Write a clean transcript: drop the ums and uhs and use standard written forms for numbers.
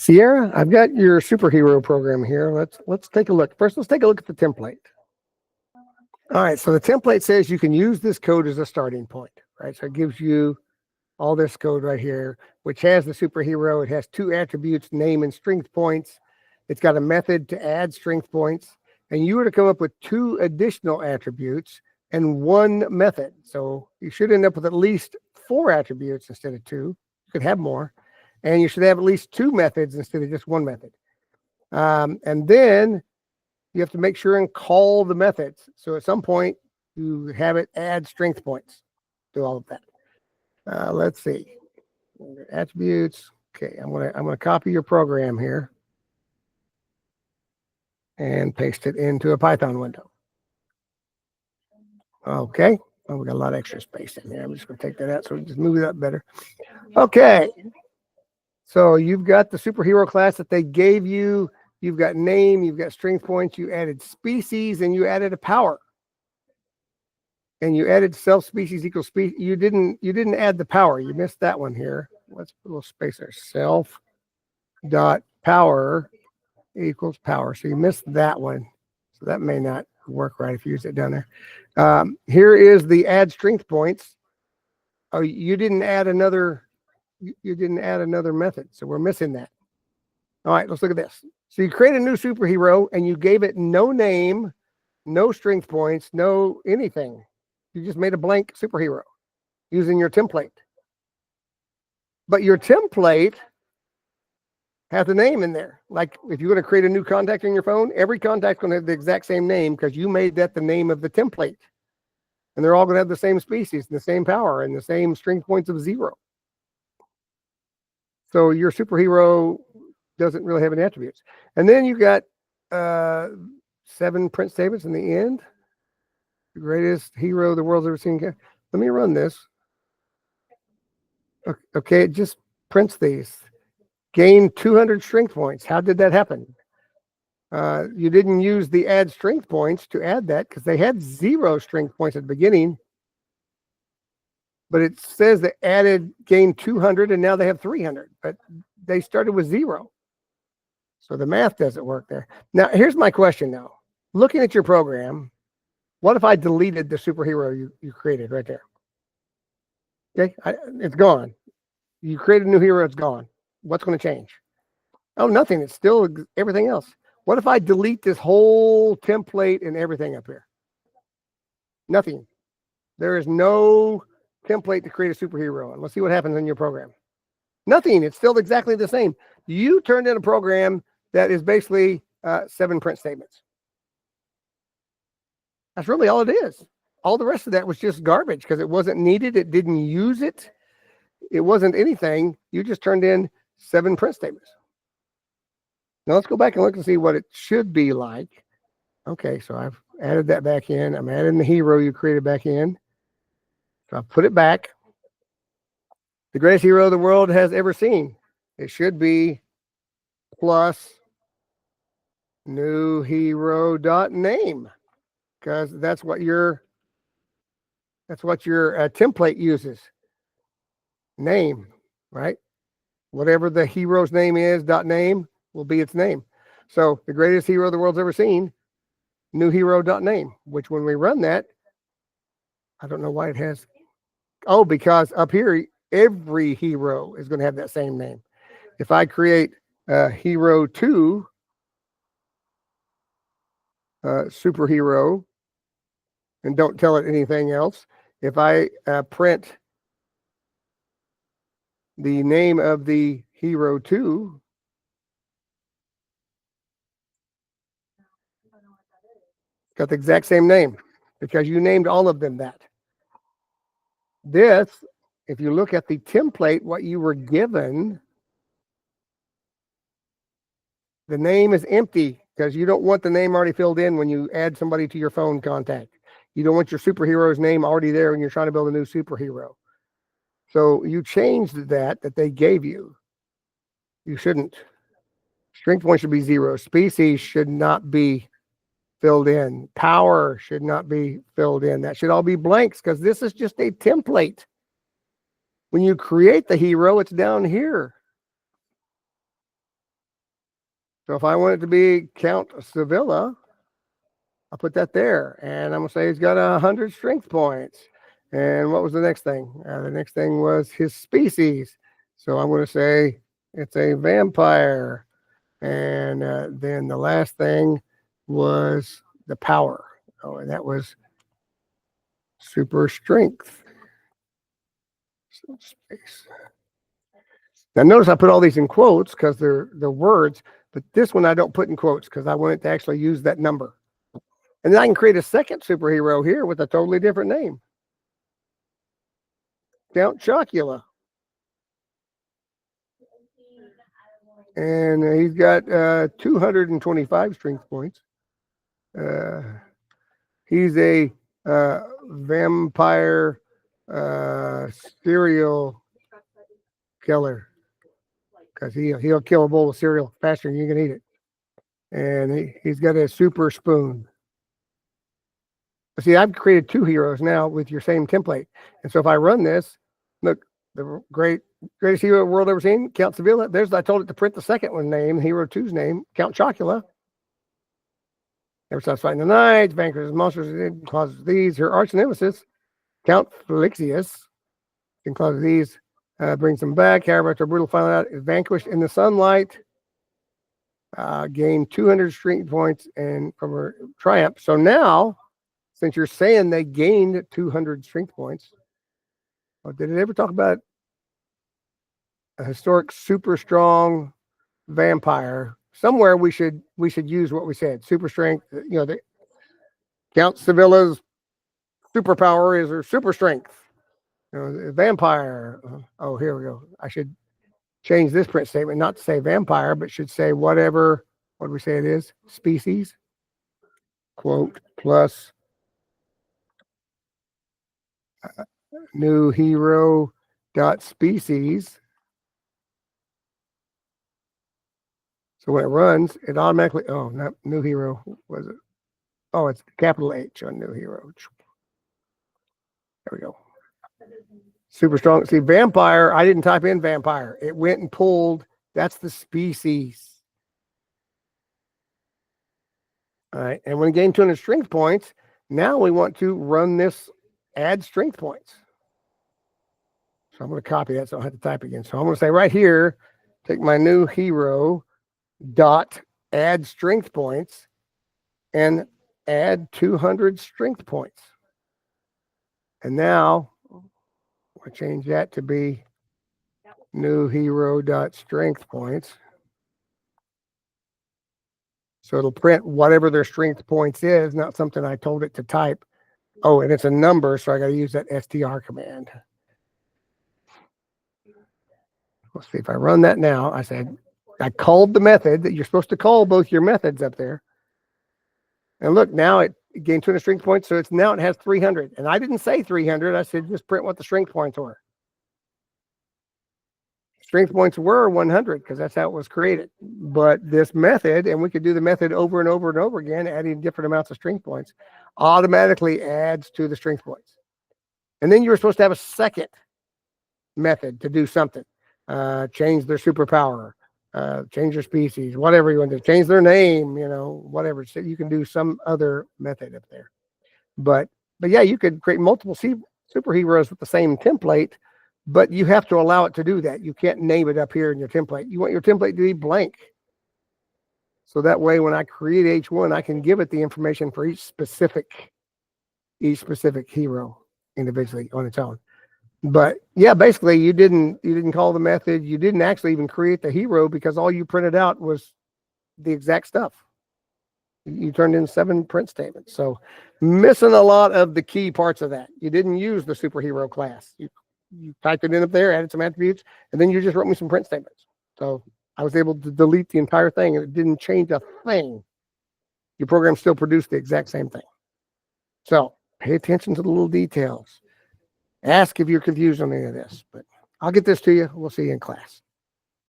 Sierra, I've got your superhero program here. Let's take a look. First, let's take a look at the template. All right, so the template says you can use this code as a starting point, right? So it gives you all this code right here, which has the superhero. It has two attributes, name and strength points. It's got a method to add strength points, and you were to come up with two additional attributes and one method. So you should end up with at least 4 attributes instead of 2. You could have more, and you should have at least 2 methods instead of just one method. And then you have to make sure and call the methods. So at some point, you have it add strength points to all of that. Let's see. Attributes. Okay, I'm gonna copy your program here and paste it into a Python window. Okay. Oh, we got a lot of extra space in there. I'm just gonna take that out so we can just move it up better. Okay. So you've got the superhero class that they gave you. You've got name, you've got strength points, you added species, and you added a power. And you added self-species equals species. You didn't add the power. You missed that one here. Let's put a little space there. Self dot power equals power. So you missed that one. So that may not work right if you use it down there. Here is the add strength points. Oh, you didn't add another method. So we're missing that. All right, let's look at this. So you create a new superhero and you gave it no name, no strength points, no anything. You just made a blank superhero using your template. But your template has a name in there. Like if you're going to create a new contact on your phone, every contact's going to have the exact same name because you made that the name of the template. And they're all going to have the same species and the same power and the same strength points of 0. So your superhero doesn't really have any attributes. And then you got 7 print statements in the end. The greatest hero the world's ever seen. Let me run this. Okay, it just prints these. Gain 200 strength points. How did that happen? You didn't use the add strength points to add that because they had 0 strength points at the beginning. But it says they added gain 200 and now they have 300. But they started with 0. So the math doesn't work there. Now, here's my question now. Looking at your program, what if I deleted the superhero you created right there? Okay, it's gone. You created a new hero, it's gone. What's going to change? Oh, nothing. It's still everything else. What if I delete this whole template and everything up here? Nothing. There is no template to create a superhero. And let's see what happens in your program. Nothing. It's still exactly the same. You turned in a program that is basically 7 print statements. That's really all it is. All the rest of that was just garbage because it wasn't needed. It didn't use it. It wasn't anything. You just turned in 7 print statements. Now let's go back and look and see what it should be like. Okay, so I've added that back in. I'm adding the hero you created back in. So I've put it back. The greatest hero the world has ever seen. It should be plus new hero dot name because that's what your template uses. Name, right? Whatever the hero's name is, dot name will be its name. So the greatest hero the world's ever seen, new hero dot name, which when we run that, I don't know why it has. Oh, because up here, every hero is going to have that same name. If I create hero 2, superhero, and don't tell it anything else, if I print the name of the hero 2, got the exact same name because you named all of them that. This, if you look at the template, what you were given, the name is empty because you don't want the name already filled in when you add somebody to your phone contact. You don't want your superhero's name already there when you're trying to build a new superhero. So you changed that they gave you. You shouldn't. Strength point should be 0. Species should not be filled in. Power should not be filled in. That should all be blanks because this is just a template. When you create the hero, it's down here. So if I want it to be Count Sevilla, I'll put that there. And I'm going to say he's got 100 strength points. And what was the next thing? The next thing was his species. So I'm going to say it's a vampire. And then the last thing was the power. Oh, and that was super strength. Space. Now notice I put all these in quotes because they're words, but this one I don't put in quotes because I want it to actually use that number. And then I can create a second superhero here with a totally different name. Count Chocula. And he's got 225 strength points. He's a vampire serial killer because he'll kill a bowl of cereal faster than you can eat it. And he's got a super spoon. See, I've created 2 heroes now with your same template. And so if I run this, look, the greatest hero the world ever seen, Count Sevilla. I told it to print the second one name, Hero 2's name, Count Chocula. Never stops fighting the knights, vanquishes monsters, causes these. Her arch nemesis, Count Felixius, can cause these, brings them back. However, after a brutal final out, is vanquished in the sunlight. Gained 200 strength points and from her triumph. So now, since you're saying they gained 200 strength points, did it ever talk about a historic super strong vampire? Somewhere we should use what we said. Super strength, Count Sevilla's superpower is her super strength. Vampire. Oh, here we go. I should change this print statement not to say vampire, but should say whatever. What do we say it is? Species. Quote plus new hero dot species. So when it runs, it automatically, not new hero, was it? Oh, it's capital H on new hero. There we go. Super strong. See, vampire, I didn't type in vampire. It went and pulled, that's the species. All right, and when it gained 200 strength points, now we want to run this add strength points. So I'm going to copy that so I don't have to type again. So I'm going to say right here, take my new hero dot add strength points and add 200 strength points. And now I change that to be new hero dot strength points. So it'll print whatever their strength points is, not something I told it to type. Oh, and it's a number, so I got to use that str command. Let's see if I run that now. I called the method that you're supposed to call both your methods up there. And look, now it gained 200 strength points, so now it has 300. And I didn't say 300. I said just print what the strength points were. Strength points were 100 because that's how it was created. But this method, and we could do the method over and over and over again, adding different amounts of strength points, automatically adds to the strength points. And then you were supposed to have a second method to do something. Change their superpower, change their species, whatever you want to do, change their name, whatever. So you can do some other method up there. But yeah, you could create multiple superheroes with the same template, but you have to allow it to do that. You can't name it up here in your template. You want your template to be blank. So that way, when I create H1, I can give it the information for each specific hero individually on its own. But yeah, basically you didn't call the method. You didn't actually even create the hero because all you printed out was the exact stuff. You turned in 7 print statements. So missing a lot of the key parts of that. You didn't use the superhero class. You typed it in up there, added some attributes, and then you just wrote me some print statements. So I was able to delete the entire thing and it didn't change a thing. Your program still produced the exact same thing. So pay attention to the little details. Ask if you're confused on any of this, but I'll get this to you. We'll see you in class.